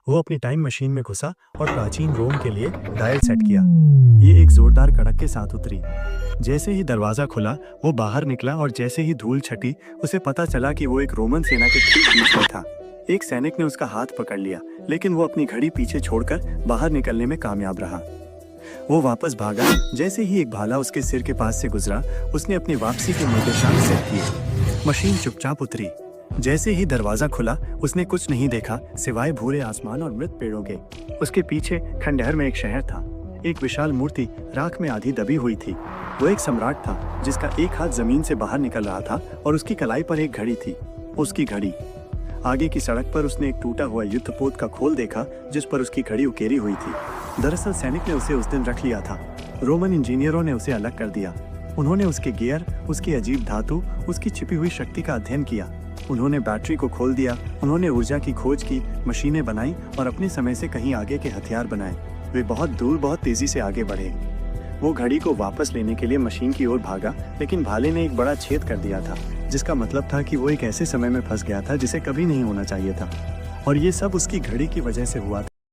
वो अपनी time machine में घुसा और प्राचीन रोम के लिए डायल सेट किया। ये एक जोरदार कड़क के साथ उतरी। जैसे ही दरवाजा खुला, वो बाहर निकला और जैसे ही धूल छटी, उसे पता चला कि वो एक रोमन सेना के ठीक बीच में था। एक सैनिक ने उसका हाथ पकड़ लिया, लेकिन वो अपनी घड़ी पीछे छोड़कर बाहर निकलने में कामयाब रहा। वो वापस भागा। जैसे ही एक भाला उसके सिर के पास से गुजरा, उसने अपनी वापसी के निर्देशांक सेट किए। मशीन चुपचाप उतरी। जैसे ही दरवाजा खुला, उसने कुछ नहीं देखा सिवाय भूरे आसमान और मृत पेड़ों के। उसके पीछे खंडहर में एक शहर था। एक विशाल मूर्ति राख में आधी दबी हुई थी। वो एक सम्राट था जिसका एक हाथ जमीन से बाहर निकल रहा था और उसकी कलाई पर एक घड़ी थी। उसकी घड़ी। आगे की सड़क पर उसने एक टूटा हुआ युद्धपोत का खोल देखा जिस पर उसकी घड़ी उकेरी हुई थी। दरअसल सैनिक ने उसे उस दिन रख लिया था। रोमन इंजीनियरों ने उसे अलग कर दिया। उन्होंने उसके गियर, उसकी अजीब धातु, उसकी छिपी हुई शक्ति का अध्ययन किया। उन्होंने बैटरी को खोल दिया। उन्होंने ऊर्जा की खोज की, मशीनें बनाई और अपने समय से कहीं आगे के हथियार बनाए। वे बहुत दूर, बहुत तेजी से आगे बढ़े। वो घड़ी को वापस लेने के लिए मशीन की ओर भागा, लेकिन भाले ने एक बड़ा छेद कर दिया था, जिसका मतलब था कि वो एक ऐसे समय में फंस गया था जिसे कभी नहीं होना चाहिए था। और ये सब उसकी घड़ी की वजह से हुआ था।